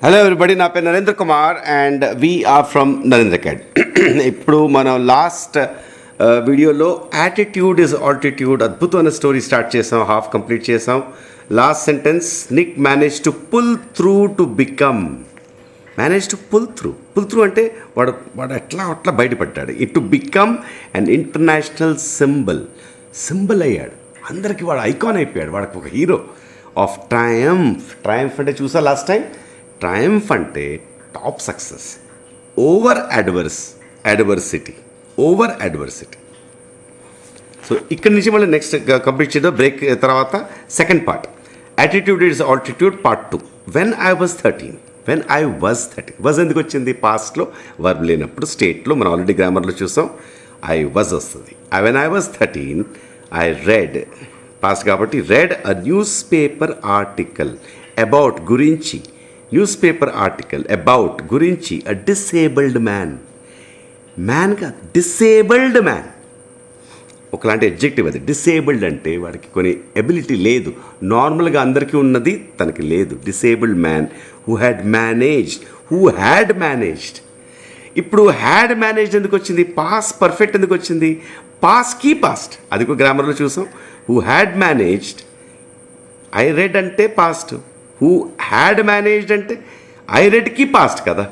Hello everybody, నా పేరు Narendra Kumar and we are from Narendra అకాడ్. ఇప్పుడు మనం లాస్ట్ వీడియోలో యాటిట్యూడ్ ఇస్ ఆల్టిట్యూడ్ అద్భుతమైన స్టోరీ స్టార్ట్ చేసాం, హాఫ్ కంప్లీట్ చేసాం. Last sentence, Nick manage to pull through to become. Manage to pull through అంటే వాడు అట్లా బయటపడ్డాడు. To become and international symbol అయ్యాడు. అందరికీ వాడు ఐకాన్ అయిపోయాడు. వాడికి ఒక హీరో ఆఫ్ ట్రయంఫ్ అంటే చూసా లాస్ట్ టైం. ట్రయంఫ్ అంటే top success over adversity. So ఇక్కడి నుంచి మళ్ళీ నెక్స్ట్ కంప్లీట్ చేద్దాం. బ్రేక్ తర్వాత second part, attitude is altitude part 2. When I was 13. Was ఎందుకు వచ్చింది? పాస్ట్లో వర్బ్ లేనప్పుడు, స్టేట్లో మనం ఆల్రెడీ గ్రామర్లో చూసాం. ఐ వాజ్ వస్తుంది. When I was 13 I read, past కాబట్టి read a newspaper article about గురించి. న్యూస్ పేపర్ ఆర్టికల్ అబౌట్ గురించి అ డిసేబుల్డ్ మ్యాన్ కాదు, డిసేబుల్డ్ మ్యాన్ ఒకలాంటి ఎడ్జెక్టివ్ అది. డిసేబుల్డ్ అంటే వాడికి కొన్ని ఎబిలిటీ లేదు, నార్మల్గా అందరికీ ఉన్నది తనకి లేదు. Disabled man who had managed. ఇప్పుడు హ్యాడ్ మేనేజ్డ్ ఎందుకు వచ్చింది? పాస్ పర్ఫెక్ట్ ఎందుకు వచ్చింది? పాస్ట్ అది కూడా గ్రామర్లో చూసాం. Who had managed, I read అంటే పాస్ట్. హూ హ్యాడ్ మేనేజ్డ్ అంటే ఐ రెడ్కి పాస్ట్ కదా,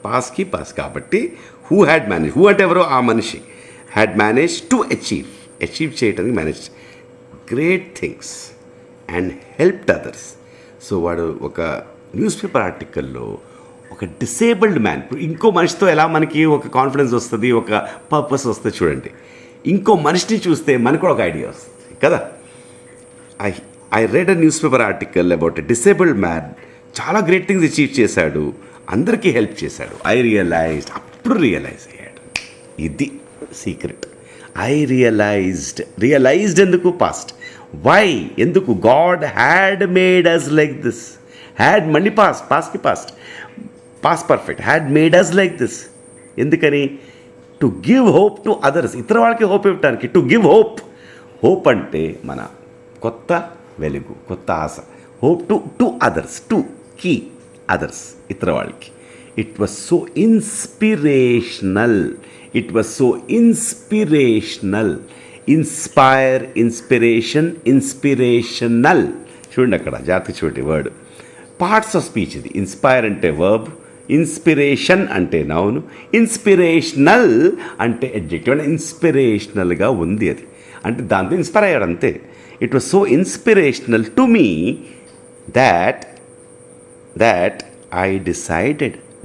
పాస్కి పాస్ట్ కాబట్టి హూ హ్యాడ్ మేనేజ్. హూ అంటే ఎవరో ఆ మనిషి. హ్యాడ్ మేనేజ్ టు అచీవ్ చేయడానికి manage great things and helped others. So వాడు ఒక న్యూస్ పేపర్ ఆర్టికల్లో ఒక డిసేబుల్డ్ మ్యాన్. ఇంకో మనిషితో ఎలా మనకి ఒక కాన్ఫిడెన్స్ వస్తుంది, ఒక పర్పస్ వస్తుంది చూడండి. ఇంకో మనిషిని చూస్తే మనకు కూడా ఒక ఐడియా వస్తుంది కదా. I read a newspaper article about a disabled man. చాలా గ్రేట్ థింగ్స్ అచీవ్ చేశాడు, అందరికీ హెల్ప్ చేశాడు. అప్పుడు రియలైజ్ అయ్యాడు. ఇది సీక్రెట్. రియలైజ్డ్ ఎందుకు? పాస్ట్. వై ఎందుకు? God had made us like this. Had మళ్ళీ పాస్ట్కి past perfect. Had made us like this. ఎందుకని? To give hope to others. ఇతర వాళ్ళకి హోప్ ఇవ్వడానికి. టు గివ్ హోప్ అంటే మన కొత్త వెలుగు, కొత్త ఆశ. హోప్ టు అదర్స్, టు కీ అదర్స్, ఇతర వాళ్ళకి. It was so inspirational. Inspirational. చూడండి అక్కడ జాగ్రత్త చూడండి వర్డ్. పార్ట్స్ ఆఫ్ స్పీచ్ ఇది. ఇన్స్పైర్ అంటే వర్బ్, ఇన్స్పిరేషన్ అంటే నౌన్, ఇన్స్పిరేషనల్ అంటే అడ్జెక్టివ్. అంటే ఇన్స్పిరేషనల్గా ఉంది అది, అంటే దాంతో ఇన్స్పైర్ అయ్యాడు అంతే. It was so inspirational to me that I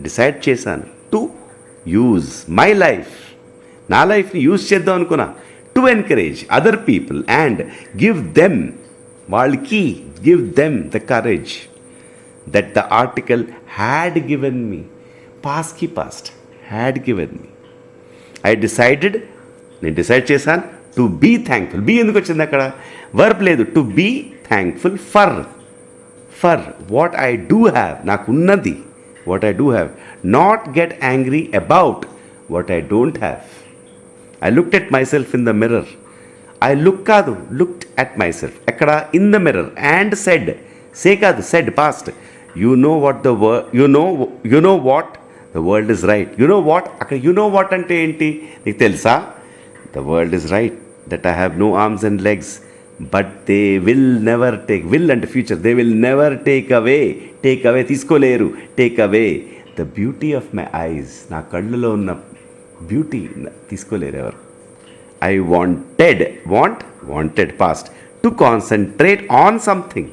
decide చేశాను టు యూజ్ మై లైఫ్, నా లైఫ్ని యూజ్ చేద్దాం అనుకున్నా. To encourage other people and give them the courage that the article had given me. పాస్ట్కి పాస్ట్, హ్యాడ్ గివెన్ మీ. నేను decide చేశాను to be thankful. Be ఎందుకు వచ్చింది అక్కడ? వర్బ్ లేదు. To be thankful for what I do have, నాకున్నది, what I do have. Not get angry about what I don't have. I looked at myself in the mirror. Looked at myself ఎక్కడ? In the mirror. And said past. You know what the world is right. You know what, అక్కడ you know what అంటే ఏంటి నీకు తెలుసా? The world is right that I have no arms and legs but they will never take. Will అంటే future. They will never take away తీసుకోలేరు. Take away the beauty of my eyes. నా కళ్ళలో ఉన్న beauty తీసుకోలేరు ఎవరు. I wanted past to concentrate on something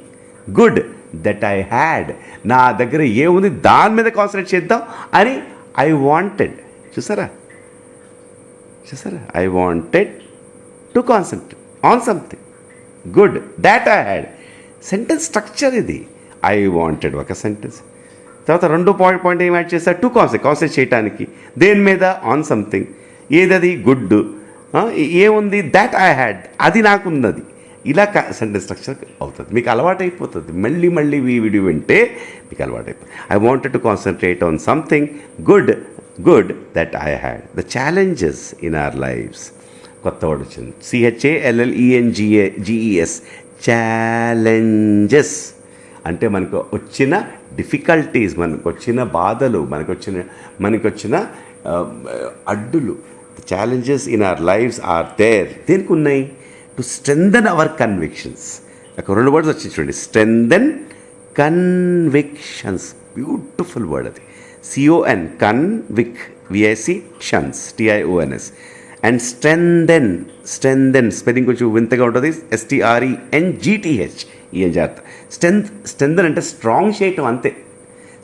good that I had. నా దగ్గర ఏముంది దాని మీద కాన్సన్ట్రేట్ చేద్దాం అని ఐ వాంటెడ్. చూసారా? I wanted to concentrate on something good that I had. Sentence structure ఇది. ఐ వాంటెడ్ ఒక సెంటెన్స్. తర్వాత రెండో పాయింట్ ఏం యాడ్ చేస్తారు? టు కాన్సన్ట్రేట్ చేయడానికి. దేని మీద? On something. ఏదది? గుడ్. ఏముంది? దాట్ ఐ హ్యాడ్, అది నాకున్నది. ఇలా సెంటెన్స్ స్ట్రక్చర్ అవుతుంది. మీకు అలవాటైపోతుంది. మళ్ళీ ఈ వీడియో వింటే మీకు అలవాటైపోతుంది. I wanted to concentrate on something good that I had. The challenges in our lives. కొత్త వర్డ్ వచ్చింది. CHALLENGES. ఛాలెంజెస్ అంటే మనకు వచ్చిన డిఫికల్టీస్, మనకు వచ్చిన బాధలు, మనకొచ్చిన అడ్డులు, challenges in our lives are there. దేనికి ఉన్నాయి? To strengthen our convictions. ఒక 2 వర్డ్స్ వచ్చి చూడండి, స్ట్రెంథెన్ కన్విక్షన్స్. బ్యూటిఫుల్ వర్డ్ అది. CON, VIC, షన్స్, TIONS. అండ్ స్ట్రెంథెన్ స్పెల్లింగ్ కొంచెం వింతగా ఉంటుంది, STRENGTH. ఏం జాగ్రత్త. స్ట్రెంథెన్ అంటే స్ట్రాంగ్ చేయటం, అంతే.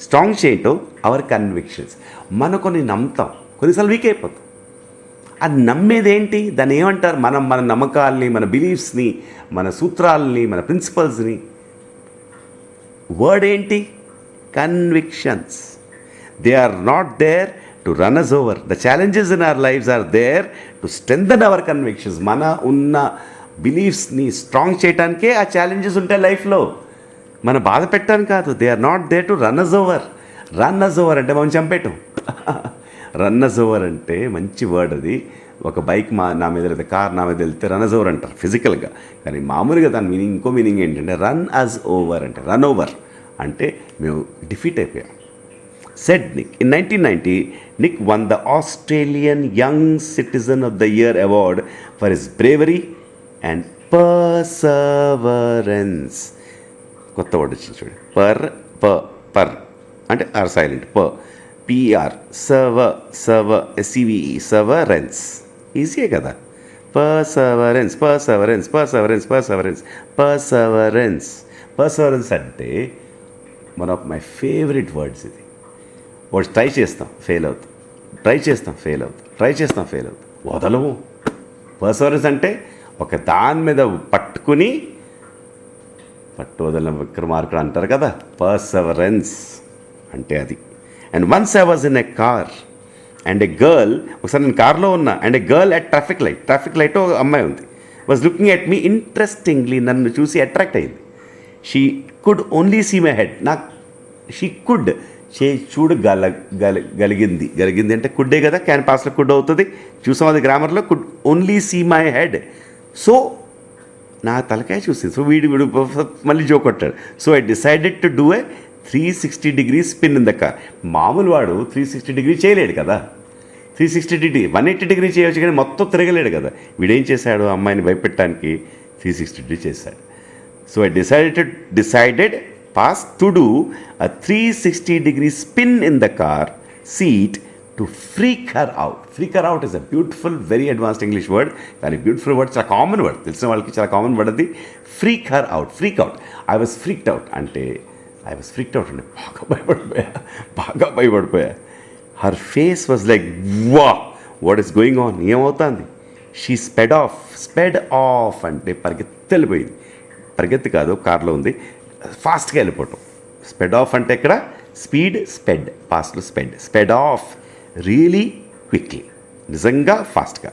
స్ట్రాంగ్ చేయటం అవర్ కన్విక్షన్స్. మనం కొన్ని నమ్ముతాం, కొన్నిసార్లు వీక్ అయిపోతాం. అది నమ్మేది ఏంటి? దాన్ని ఏమంటారు? మన నమ్మకాల్ని, మన బిలీఫ్స్ని, మన సూత్రాలని, మన ప్రిన్సిపల్స్ని. వర్డ్ ఏంటి? Convictions. They are not there to run us over. The challenges in our lives are there to strengthen our convictions. మన ఉన్న బిలీఫ్స్ని స్ట్రాంగ్ చేయడానికే ఆ ఛాలెంజెస్ ఉంటాయి లైఫ్లో, మన బాధ పెట్టడానికి కాదు. They are not there to run us over. Run us over అంటే మనం చంపేయటం. రన్ అస్ ఓవర్ అంటే మంచి వర్డ్ అది. ఒక బైక్ నా మీద వెళ్తే, కార్ నా మీద వెళ్తే రన్ అస్ ఓవర్ అంటారు ఫిజికల్గా. కానీ మామూలుగా దాని మీనింగ్, ఇంకో మీనింగ్ ఏంటంటే రన్ అస్ ఓవర్ అంటే రన్ ఓవర్ అంటే మేము డిఫీట్ అయిపోయాం. Said Nick. In 1990, Nick won the Australian Young Citizen of the Year award for his bravery and perseverance. కొత్త వర్డ్ వచ్చింది చూడండి. పర్ అంటే ఆర్ సైలెంట్, PER, SEVE, సర్వరెన్స్. ఈజీయే కదా. పర్సవరెన్స్ అంటే one of my favourite words ఇది. వాడు try చేస్తాం, fail అవుతాం, వదలము. పర్సవరెన్స్ అంటే ఒక దాని మీద పట్టు వదల విక్రమార్కుడు అంటారు కదా, పర్సవరెన్స్ అంటే అది. And once I was in a car and a girl, ఒకసారి నేను కార్లో ఉన్నా, and a girl at traffic light ఒక అమ్మాయి ఉంది, was looking at me interestingly. నన్ను చూసి అట్రాక్ట్ అయింది. She could only see my head. She could గలిగింది అంటే కుడ్డే కదా, క్యాన్ పాస్లో కుడ్ అవుతుంది, చూసాం అది గ్రామర్లో. Could only see my head. So నా తలకాయ చూసింది. సో వీడు మళ్ళీ జోక్ కొట్టాడు. So I decided to do a 360 degrees spin in the car. మామూలు వాడు 360 degree చేయలేడు కదా. 360 degree 180 degree చేయవచ్చు, కానీ మొత్తం తిరగలేడు కదా. వీడేం చేశాడు? అమ్మాయిని భయపెట్టడానికి 360 degree చేశాడు. So I decided to do a 360 degree spin in the car seat to freak her out. Freak her out is a beautiful, very advanced English word. కానీ బ్యూటిఫుల్ వర్డ్, చాలా కామన్ వర్డ్, తెలిసిన వాళ్ళకి చాలా common word అది. Freak her out. I was freaked out అంటే బాగా భయపడిపోయా. Her face was like, what is going on, ఏమవుతుంది? షీ స్పెడ్ ఆఫ్ అంటే పరిగెత్తిపోయింది. పరిగెత్తి కాదు, కార్లో ఉంది, ఫాస్ట్గా వెళ్ళిపోవటం. స్పెడ్ ఆఫ్ అంటే ఇక్కడ స్పెడ్, పాస్ట్లో స్పెడ్ ఆఫ్ రియలీ క్విక్లీ, నిజంగా ఫాస్ట్గా.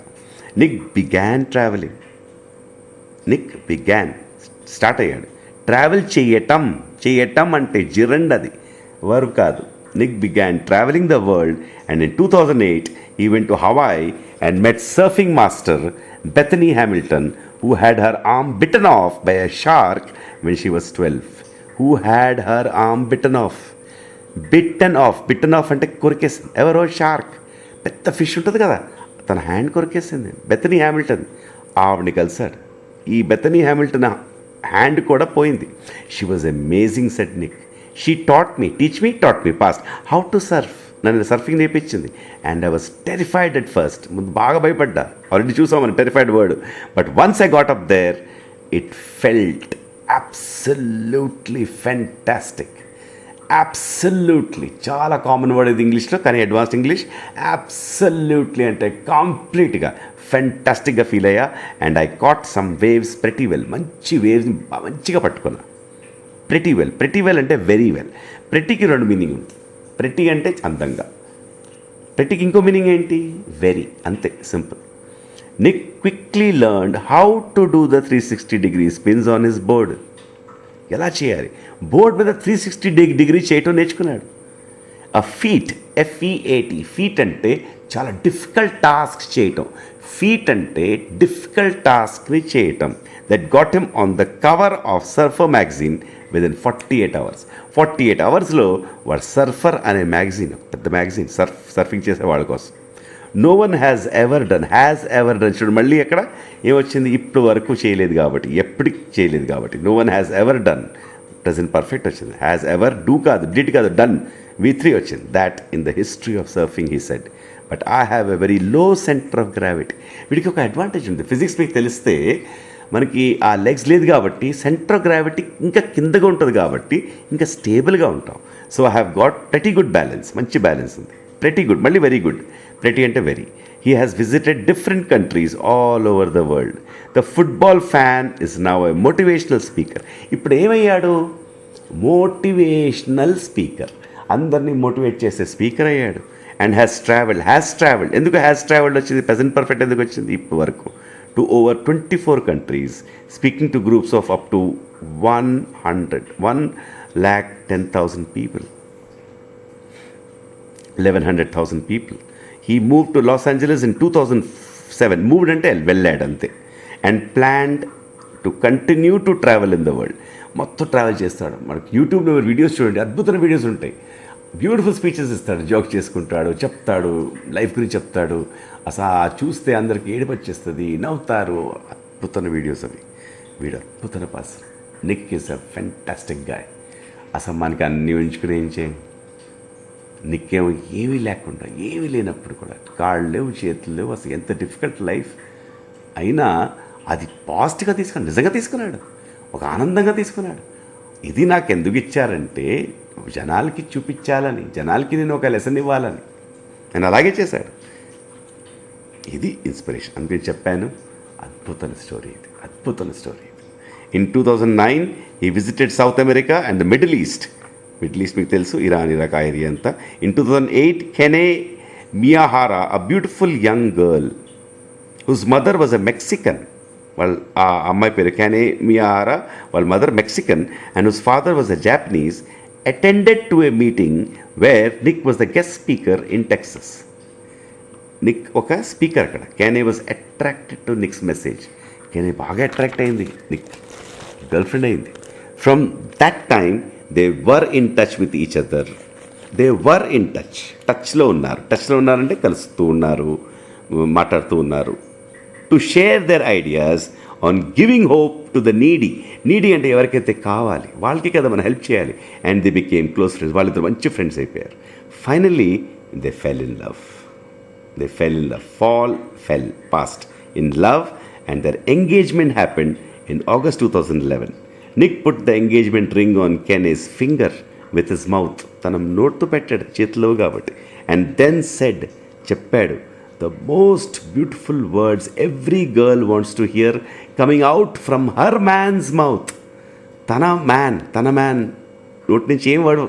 నిక్ బిగాన్ స్టార్ట్ అయ్యాడు. ట్రావెల్ చేయటం అంటే జిరండ్, అది వర్బ్ కాదు. Nick began traveling the world, and in 2008 he went to Hawaii and met surfing master Bethany Hamilton, who had her arm bitten off by a shark when she was 12. Bitten off అంటే కొరికేసింది. ఎవరో shark, పెద్ద fish ఉంటుంది కదా, తన hand కొరికేసింది. Bethany Hamilton ఆవిడని కలిశాడు. ఈ Bethany Hamilton hand కూడా పోయింది. She was amazing said Nick. She taught me past how to surf. నన్ను సర్ఫింగ్ నేర్పించింది. And I was terrified at first. ముందు బాగా భయపడ్డా, ఆల్రెడీ చూసామని terrified word. But once I got up there it felt absolutely fantastic. చాలా common word ఇది ఇంగ్లీష్లో, కానీ అడ్వాన్స్డ్ ఇంగ్లీష్. అబ్సల్యూట్లీ అంటే కంప్లీట్గా ఫెంటాస్టిక్గా ఫీల్ అయ్యా. And I caught some waves pretty well. మంచి వేవ్స్ మంచిగా పట్టుకున్నా. ప్రెటీ వెల్ అంటే వెరీ వెల్. ప్రెటీకి 2 మీనింగ్ ఉంది. ప్రెటీ అంటే అందంగా, ప్రెటీకి ఇంకో మీనింగ్ ఏంటి? వెరీ, అంతే, simple. Nick quickly learned how to do the 360 degree spins on his board. ఎలా చేయాలి? బోర్డ్ మీద 360 degree చేయటం నేర్చుకున్నాడు. a feat, FEAT, ఫీట్ అంటే చాలా డిఫికల్ట్ టాస్క్ చేయటం. That got him on the cover of surfer magazine within 48 hours. 48 అవర్స్లో వాడు సర్ఫర్ అనే మ్యాగజైన్, పెద్ద మ్యాగజైన్, సర్ఫింగ్ చేసే వాళ్ళ కోసం. No one has ever done చూడు, మళ్ళీ ఎక్కడ ఏమొచ్చింది, ఇప్పుడు వరకు చేయలేదు కాబట్టి, ఎప్పటికి చేయలేదు కాబట్టి. No one has ever done, present perfect వచ్చింది. హ్యాస్ ఎవర్ డూ కాదు, డిడ్ కాదు, డన్ V3 వచ్చింది. That in the history of surfing he said, but I have a very low centre of gravity. వీడికి ఒక అడ్వాంటేజ్ ఉంది, physics మీకు తెలిస్తే మనకి ఆ లెగ్స్ లేదు కాబట్టి సెంటర్ ఆఫ్ గ్రావిటీ ఇంకా కిందగా ఉంటుంది కాబట్టి ఇంకా స్టేబుల్గా ఉంటాం. So I have got pretty good balance, మంచి బ్యాలెన్స్ ఉంది. ప్రెటీ గుడ్, మళ్ళీ వెరీ గుడ్, ప్రెటీ అంటే very. He has visited different countries all over the world. The football fan is now a motivational speaker. ఇప్పుడు ఏమయ్యాడు, motivational speaker, అందరినీ motivate చేసే speaker అయ్యాడు. And has travelled. ఎందుకు has travelled వచ్చింది, present perfect ఎందుకు వచ్చింది ఇప్పటి వరకు, to over 24 countries, speaking to groups of up to 1,10,000 people, 1,100,000 people. He moved to Los Angeles in 2007. Moved అంటే వెళ్ళాడు అంతే. And planned to continue to travel in the world. మొత్తం travel చేస్తాడు. మనకు యూట్యూబ్లో వీడియోస్ చూడండి, అద్భుతమైన వీడియోస్ ఉంటాయి. బ్యూటిఫుల్ స్పీచెస్ ఇస్తాడు, జోక్ చేసుకుంటాడు, చెప్తాడు, లైఫ్ గురించి చెప్తాడు. అసలు చూస్తే అందరికి ఏడుపు వచ్చేస్తుంది, నవ్వుతారు. అద్భుతమైన వీడియోస్ అవి. వీడు అద్భుతమైన person. Nick is a fantastic guy. అసలు మనకి అన్నీ ఉంచుకుని ఏం చేయం. నిక్కేమో ఏమీ లేకుండా, ఏమీ లేనప్పుడు కూడా, కాళ్ళు లేవు, చేతులు లేవు, అసలు ఎంత డిఫికల్ట్ లైఫ్ అయినా అది పాజిటివ్గా తీసుకున్నాడు, నిజంగా తీసుకున్నాడు, ఒక ఆనందంగా తీసుకున్నాడు. ఇది నాకు ఎందుకు ఇచ్చారంటే జనాలకి చూపించాలని, జనాలకి నేను ఒక లెసన్ ఇవ్వాలని. నేను అలాగే చేశాడు. ఇది ఇన్స్పిరేషన్. అందుకని చెప్పాను, అద్భుతమైన స్టోరీ ఇది, అద్భుతమైన స్టోరీ ఇది. In 2009 he visited South America and the Middle East మీకు తెలుసు, ఇరాన్, ఇరాక్ ఆ ఏరియా అంతా. In 2008 Kanae Miyahara, a beautiful young girl whose mother was a Mexican. ఆ అమ్మాయి పేరు కెనే మియాహారా, వాళ్ళ mother Mexican and whose father was a Japanese, attended to a meeting where Nick was the guest speaker in Texas. Nick ఒక speaker అక్కడ. Kanae was attracted to Nick's message. Kanae బాగా attract అయింది, Nick girlfriend అయింది. From that time they were in touch with each other. They were in టచ్లో ఉన్నారంటే కలుస్తూ ఉన్నారు, మాట్లాడుతూ ఉన్నారు. To share their ideas on giving hope to the needy అంటే ఎవరికైతే కావాలి వాళ్ళకి కదా మనం హెల్ప్ చేయాలి. And they became close friends. వాళ్ళిద్దరు మంచి ఫ్రెండ్స్ అయిపోయారు. Finally they fell in love. Passed in love, and their engagement happened in August 2011. Nick put the engagement ring on Kene's finger with his mouth. తన నోట్తో పెట్టాడు, చేతిలో కాబట్టి. And then said, చెప్పాడు, the most beautiful words every girl wants to hear coming out from her man's mouth. తన man నోటి నుంచి ఏం వాడు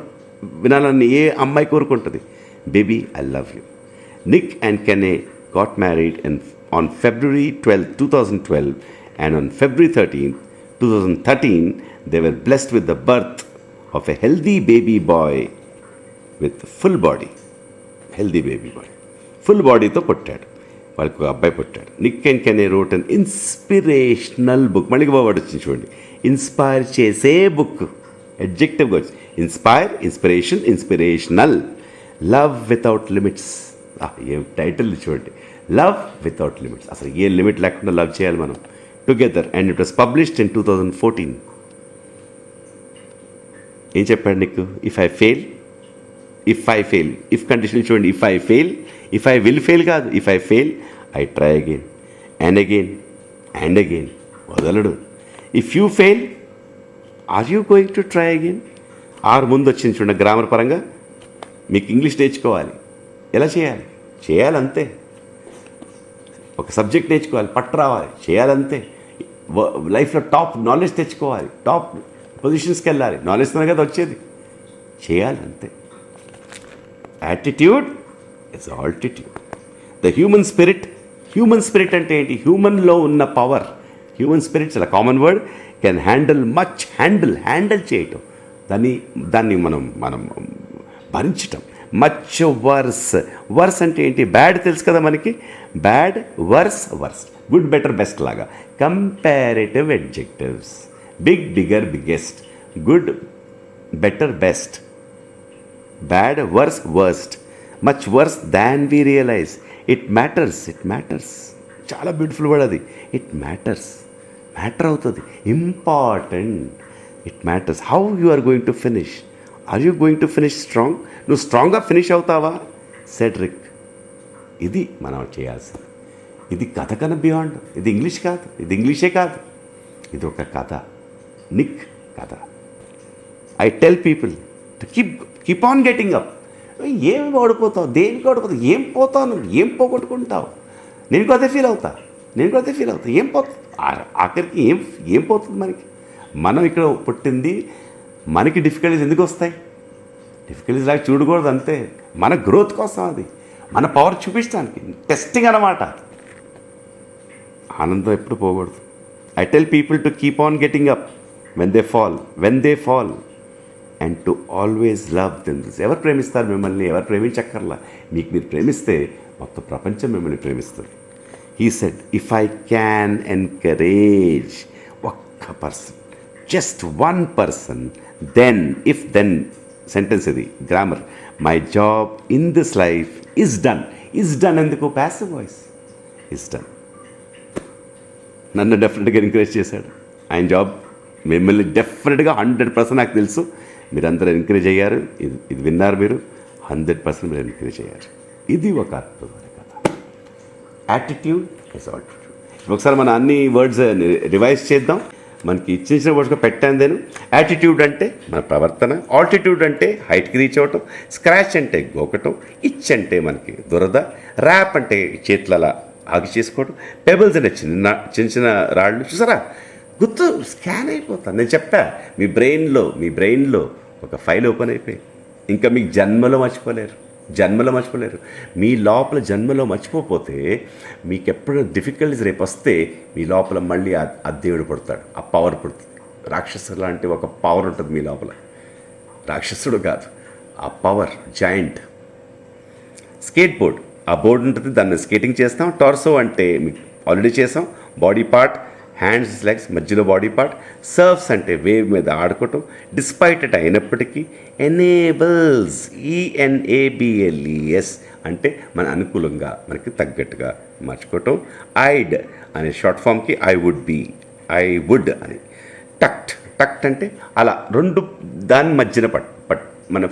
వినాలని ఏ అమ్మాయి కోరుకుంటుంది? Baby, I love you. Nick and Kene got married on February 12, 2012, and on February 13, 2013, they were blessed with the birth of a healthy baby boy with full body. Full బాడీతో పుట్టాడు, వాళ్ళకి ఒక అబ్బాయి పుట్టాడు. Nick and Kanae wrote an inspirational book. మళ్ళీ బాబు వచ్చింది చూడండి, ఇన్స్పైర్ చేసే బుక్. అడ్జెక్టివ్గా వచ్చి ఇన్స్పిరేషనల్. Love without limits. ఏం టైటిల్ చూడండి, లవ్ వితౌట్ లిమిట్స్. అసలు ఏ లిమిట్ లేకుండా లవ్ చేయాలి మనం together. And it was published in 2014. ఏం చెప్పాడు నీకు? If I fail, if condition చూడండి. ఇఫ్ ఐ విల్ ఫెయిల్ కాదు, if I fail I try again and again వదలడు. If you fail, are you going to try again? Are ముందు వచ్చింది చూడండి. Grammar పరంగా మీకు ఇంగ్లీష్ నేర్చుకోవాలి, ఎలా చేయాలంతే. ఒక సబ్జెక్ట్ నేర్చుకోవాలి, పట్టు రావాలి, చేయాలంతే. లైఫ్లో టాప్ నాలెడ్జ్ తెచ్చుకోవాలి, టాప్ పొజిషన్స్కి వెళ్ళాలి, నాలెడ్జ్తో కదా వచ్చేది, చేయాలంతే. Attitude is altitude. The human spirit అంటే ఏంటి? హ్యూమన్లో ఉన్న పవర్. హ్యూమన్ స్పిరిట్ చాలా కామన్ వర్డ్. కెన్ హ్యాండిల్ చేయటం, దాన్ని మనం భరించటం. మచ్ వర్స్ అంటే ఏంటి? బ్యాడ్ తెలుసు కదా మనకి. Bad, worse, good, better, best లాగా comparative adjectives. Big, bigger, biggest, good better best, bad worse worst, much worse than we realize, it matters. చాలా బ్యూటిఫుల్ వర్డ్ అది. ఇట్ మ్యాటర్ అవుతుంది, important. It matters how you are going to finish. Are you going to finish strong? నువ్వు స్ట్రాంగ్గా finish అవుతావా? Cedric. ఇది మనం చేయాల్సింది. ఇది కథ కన్నా బియాండ్. ఇది ఇంగ్లీషే కాదు, ఇది ఒక కథ, నిక్ కథ. I tell people to keep on getting up. ఏం ఓడిపోతావు, దేనికి ఓడిపోతావు, ఏం పోతావు, నువ్వు ఏం పోగొట్టుకుంటావు? నేను కూడా అదే ఫీల్ అవుతా. ఏం పోతుంది ఆఖరికి? ఏం పోతుంది మనకి? మనం ఇక్కడ పుట్టింది, మనకి డిఫికల్టీస్ ఎందుకు వస్తాయి? డిఫికల్టీస్ లాగా చూడకూడదు, అంతే. మన గ్రోత్ కోసం, అది మన పవర్ చూపించడానికి, టెస్టింగ్ అన్నమాట. ఆనందం ఎప్పుడు పోకూడదు. I tell people to keep on getting up when they fall and to always love them. ఎవరు ప్రేమిస్తారు మిమ్మల్ని? ఎవరు ప్రేమించక్కర్లా. మీకు మీరు ప్రేమిస్తే మొత్తం ప్రపంచం మిమ్మల్ని ప్రేమిస్తుంది. He said, if I can encourage ఒక్క person, just one person, then sentence ఇది, grammar, my job in this life is done. ఎందుకు? Passive voice. Is done. నన్ను డెఫినెట్గా ఎంకరేజ్ చేశాడు. ఆయన జాబ్ మిమ్మల్ని డెఫినెట్గా 100% నాకు తెలుసు. మీరందరూ ఎంకరేజ్ అయ్యారు. ఇది విన్నారు మీరు. 100% మీరు ఎంకరేజ్ అయ్యారు. ఇది ఒక అద్భుతమైన కథ. Attitude is altitude. ఒకసారి మన అన్ని వర్డ్స్ రివైజ్ చేద్దాం. మనకి చిన్న వర్డ్స్గా పెట్టాను నేను. యాటిట్యూడ్ అంటే మన ప్రవర్తన, ఆల్టిట్యూడ్ అంటే హైట్కి రీచ్ అవ్వటం, స్క్రాచ్ అంటే గోకటం, ఇచ్ అంటే మనకి దురద, ర్యాప్ అంటే చేతులలా ఆగి చేసుకోవడం, పెబుల్స్ అంటే చిన్న రాళ్ళు. చూసారా, గుర్తు స్కాన్ అయిపోతాను. నేను చెప్పా, మీ బ్రెయిన్లో ఒక ఫైల్ ఓపెన్ అయిపోయి ఇంకా మీకు జన్మలో మర్చిపోలేరు. మీ లోపల జన్మలో మర్చిపోతే మీకు ఎప్పుడు డిఫికల్టీస్ రేపు వస్తే మీ లోపల మళ్ళీ ఆ దేవుడు పుడతాడు, ఆ పవర్ పుడుతుంది. రాక్షసుడు లాంటి ఒక పవర్ ఉంటుంది మీ లోపల. రాక్షసుడు కాదు, ఆ పవర్ జాయింట్. స్కేట్ బోర్డ్, ఆ బోర్డు ఉంటుంది, దాన్ని స్కేటింగ్ చేస్తాం. టార్సో అంటే మీకు ఆల్రెడీ చేసాం, బాడీ పార్ట్, హ్యాండ్స్ లెగ్స్ మధ్యలో బాడీ పార్ట్. సర్ఫ్స్ అంటే వేవ్ మీద ఆడుకోవటం. డిస్పైట్ అంటే అయినప్పటికీ. ఎనేబుల్స్, ENABLES అంటే మన అనుకూలంగా, మనకి తగ్గట్టుగా మార్చుకోవటం. ఐడ్ అనే షార్ట్ ఫామ్కి ఐ వుడ్ అని. టక్ట్ అంటే అలా రెండు దాని మధ్యన మన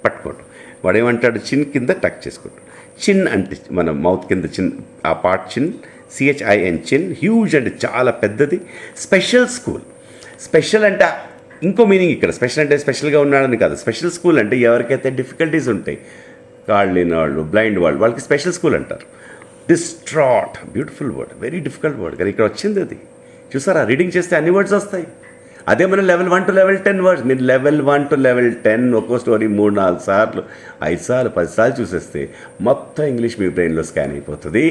పట్టుకోవటం. వాడు ఏమంటాడు, చిన్ కింద టక్ చేసుకోవటం. చిన్ అంటే మన మౌత్ కింద చిన్, ఆ పార్ట్ చిన్, CHIN, చిన్. హ్యూజ్ అంటే చాలా పెద్దది. స్పెషల్ అంటే ఇంకో మీనింగ్ ఇక్కడ. స్పెషల్ అంటే స్పెషల్గా ఉన్నాడని కాదు. స్పెషల్ స్కూల్ అంటే ఎవరికైతే డిఫికల్టీస్ ఉంటాయి, కాళ్ళు లేని వాళ్ళు, బ్లైండ్ వాళ్ళకి స్పెషల్ స్కూల్ అంటారు. Distraught, beautiful word, very difficult word, కానీ ఇక్కడ వచ్చింది అది. చూసారా, రీడింగ్ చేస్తే అన్ని వర్డ్స్ వస్తాయి. అదే మనం level 1 to level 10 వర్డ్స్. మీరు level 1 to level 10 ఒక్కో స్టోరీ 3-4 సార్లు, 5 సార్లు, 10 సార్లు చూసేస్తే మొత్తం ఇంగ్లీష్ మీ బ్రెయిన్లో స్కాన్ అయిపోతుంది.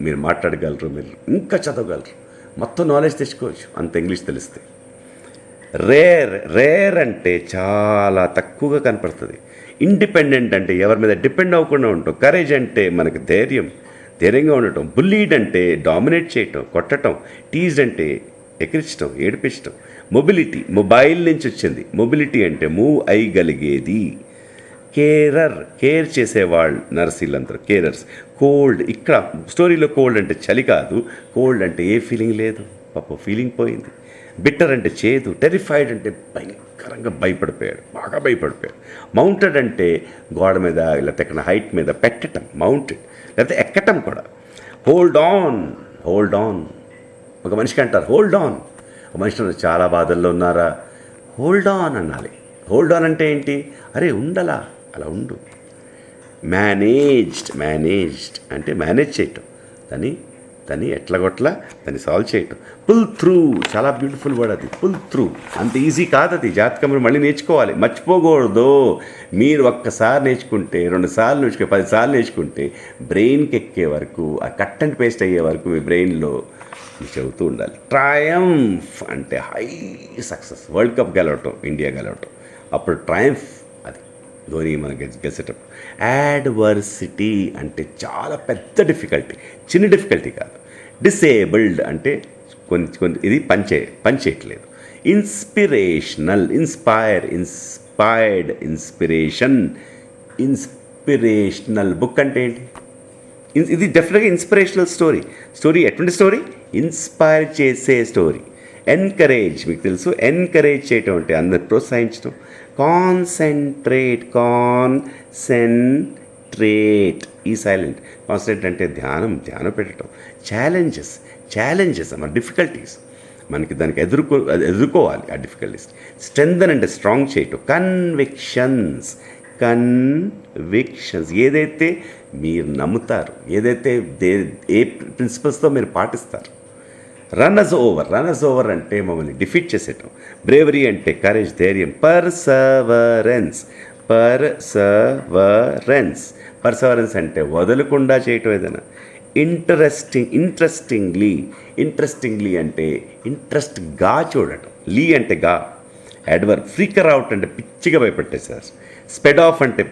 మీరు మాట్లాడగలరు, మీరు ఇంకా చదవగలరు, మొత్తం నాలెడ్జ్ తెచ్చుకోవచ్చు అంత ఇంగ్లీష్ తెలిస్తే. రేర్ అంటే చాలా తక్కువగా కనపడుతుంది. ఇండిపెండెంట్ అంటే ఎవరి మీద డిపెండ్ అవ్వకుండా ఉంటాం. కరేజ్ అంటే మనకి ధైర్యంగా ఉండటం. బుల్లీడ్ అంటే డామినేట్ చేయటం, కొట్టడం. టీజ్డ్ అంటే ఎక్కిరించడం, ఏడిపించడం. మొబైల్ నుంచి వచ్చింది. మొబిలిటీ అంటే మూవ్ అయ్యగలిగేది. కేర్ చేసేవాళ్ళు నర్సీలందరూ కేరర్స్. కోల్డ్, ఇక్కడ స్టోరీలో కోల్డ్ అంటే చలి కాదు, కోల్డ్ అంటే ఏ ఫీలింగ్ లేదు, పాప ఫీలింగ్ పోయింది. బిట్టర్ అంటే చేదు. టెరిఫైడ్ అంటే భయంకరంగా బాగా భయపడిపోయాడు. మౌంటెడ్ అంటే గోడ మీద లేకపోతే ఎక్కడ హైట్ మీద పెట్టడం, మౌంటెడ్, లేకపోతే ఎక్కటం కూడా. హోల్డ్ ఆన్ ఒక మనిషికి అంటారు హోల్డ్ ఆన్. ఒక మనిషి చాలా బాధల్లో ఉన్నారా, హోల్డ్ ఆన్ అనాలి. హోల్డ్ ఆన్ అంటే ఏంటి? అరే ఉండలా, అలా ఉండు. మేనేజ్డ్ అంటే మేనేజ్ చేయటం, దాన్ని ఎట్లాగొట్లా దాన్ని సాల్వ్ చేయటం. పుల్ త్రూ, చాలా బ్యూటిఫుల్ వర్డ్ అది. పుల్ త్రూ అంత ఈజీ కాదు అది. జాతకం మళ్ళీ నేర్చుకోవాలి, మర్చిపోకూడదు. మీరు ఒక్కసారి నేర్చుకుంటే, 2 సార్లు నేర్చుకుంటే, 10 సార్లు నేర్చుకుంటే బ్రెయిన్కి ఎక్కే వరకు, ఆ కట్ అండ్ పేస్ట్ అయ్యే వరకు మీ బ్రెయిన్లో చెబుతూ ఉండాలి. ట్రయంఫ్ అంటే హై సక్సెస్. వరల్డ్ కప్ గెలవటం, ఇండియా గెలవటం, అప్పుడు ట్రయంఫ్ అది. ధోని మనకి గెలిచేటప్పుడు. యాడ్వర్సిటీ అంటే చాలా పెద్ద డిఫికల్టీ, చిన్న డిఫికల్టీ కాదు. డిసేబుల్డ్ అంటే కొన్ని ఇది పని చేయట్లేదు. ఇన్స్పిరేషనల్, ఇన్స్పైర్డ్, ఇన్స్పిరేషనల్ బుక్ అంటే ఏంటి? ఇది డెఫినెట్గా ఇన్స్పిరేషనల్ స్టోరీ ఎటువంటి స్టోరీ? ఇన్స్పైర్ చేసే స్టోరీ. ఎన్కరేజ్, మీకు తెలుసు ఎన్కరేజ్ చేయటం అంటే అందరు ప్రోత్సహించడం. కాన్సన్ట్రేట్, ఈ సైలెంట్. కాన్సన్ట్రేట్ అంటే ధ్యానం పెట్టడం. ఛాలెంజెస్ మన డిఫికల్టీస్, మనకి దానికి ఎదుర్కోవాలి ఆ డిఫికల్టీస్. స్ట్రెంగ్తన్ అంటే స్ట్రాంగ్ చేయటం. కన్విక్షన్స్, ఏదైతే మీరు నమ్ముతారు, ఏదైతే ఏ ప్రిన్సిపల్స్తో మీరు పాటిస్తారు. రన్నర్స్ ఓవర్ అంటే మమ్మల్ని డిఫీట్ చేసేయటం. బ్రేవరీ అంటే కరేజ్, ధైర్యం. పర్సవరెన్స్ అంటే వదలకుండా చేయటం ఏదైనా. ఇంట్రెస్టింగ్లీ అంటే ఇంట్రెస్ట్గా చూడటం. అంటే గా. అడ్వర్బ్. ఫ్రీకర్ అవుట్ అంటే పిచ్చిగా భయపెట్టేశారు. స్పెడ్ ఆఫ్ అంటే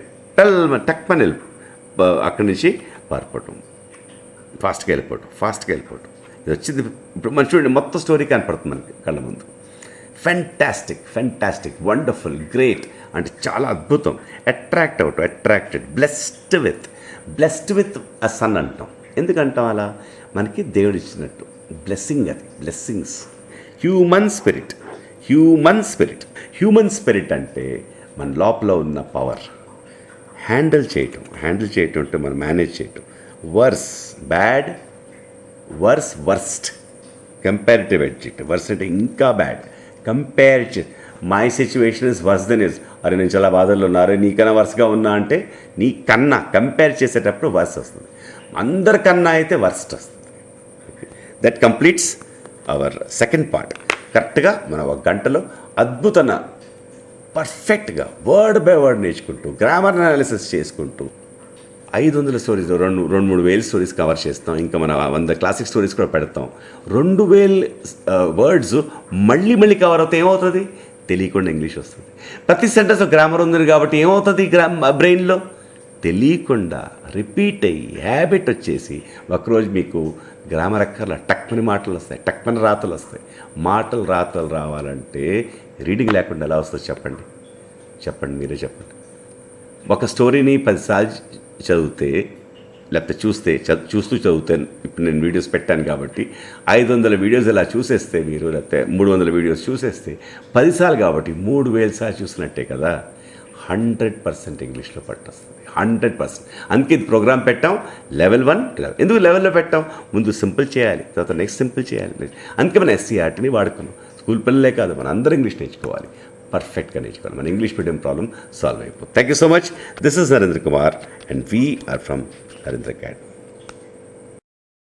టక్మని అక్కడి నుంచి పారిపోవటం, ఫాస్ట్గా వెళ్ళిపోవటం. ఇది వచ్చింది ఇప్పుడు మనం చూడండి, మొత్తం స్టోరీ కనపడుతుంది మనకి కళ్ళ ముందు. ఫెంటాస్టిక్, వండర్ఫుల్, గ్రేట్ అంటే చాలా అద్భుతం. Attracted. Blessed with a son అంటాం. ఎందుకంటాం అలా? మనకి దేవుడు ఇచ్చినట్టు బ్లెస్సింగ్స్. హ్యూమన్ స్పిరిట్ అంటే మన లోపల ఉన్న పవర్. హ్యాండిల్ చేయటం అంటే మనం మేనేజ్ చేయటం. Worst, comparative adjective. వర్స్ అంటే ఇంకా bad. My situation is worse than is. అరే నేను చాలా బాధల్లో ఉన్నా, నీకన్నా వర్స్గా ఉన్నా అంటే నీకన్నా కంపేర్ చేసేటప్పుడు వర్స్ వస్తుంది. అందరికన్నా అయితే వర్స్ట్ వస్తుంది. That completes our second part. కరెక్ట్గా మనం ఒక గంటలో అద్భుతంగా పర్ఫెక్ట్గా వర్డ్ బై వర్డ్ నేర్చుకుంటూ, గ్రామర్ అనాలిసిస్ చేసుకుంటూ 500 స్టోరీస్, 2,000-3,000 స్టోరీస్ కవర్ చేస్తాం. ఇంకా మన 100 క్లాసిక్ స్టోరీస్ కూడా పెడతాం. 2,000 వర్డ్స్ మళ్ళీ కవర్ అవుతాయి. ఏమవుతుంది? తెలియకుండా ఇంగ్లీష్ వస్తుంది. ప్రతి సెంటెన్స్ గ్రామర్ ఉంది కాబట్టి ఏమవుతుంది బ్రెయిన్లో? తెలియకుండా రిపీట్ అయ్యి హ్యాబిట్ వచ్చేసి ఒకరోజు మీకు గ్రామర్ అక్కర్లా, టక్మని మాటలు వస్తాయి, టక్మని రాతలు వస్తాయి. రాతలు రావాలంటే రీడింగ్ లేకుండా ఎలా వస్తుందో చెప్పండి, మీరే చెప్పండి. ఒక స్టోరీని 10 సార్లు చదివితే, లేకపోతే చూస్తూ చదివితే, ఇప్పుడు నేను వీడియోస్ పెట్టాను కాబట్టి 500 వీడియోస్ ఇలా చూసేస్తే మీరు, లేకపోతే 300 వీడియోస్ చూసేస్తే 10 సార్లు కాబట్టి 3,000 సార్లు చూసినట్టే కదా. 100% ఇంగ్లీష్లో పట్టొస్తుంది. 100%. అందుకే ఇది ప్రోగ్రామ్ పెట్టాం లెవెల్ 1. ఎందుకు లెవెల్లో పెట్టాం? ముందు సింపుల్ చేయాలి, తర్వాత నెక్స్ట్ సింపుల్ చేయాలి. అందుకే మన SCRTని వాడుకున్నాం. స్కూల్ పిల్లలే కాదు, మన అందరూ ఇంగ్లీష్ నేర్చుకోవాలి, పర్ఫెక్ట్గా నేర్చుకోవాలి. మన ఇంగ్లీష్ మీడియం ప్రాబ్లం సాల్వ్ అయిపోతుంది. Thank you so much. This is Narendra Kumar and we are from Narendra academy.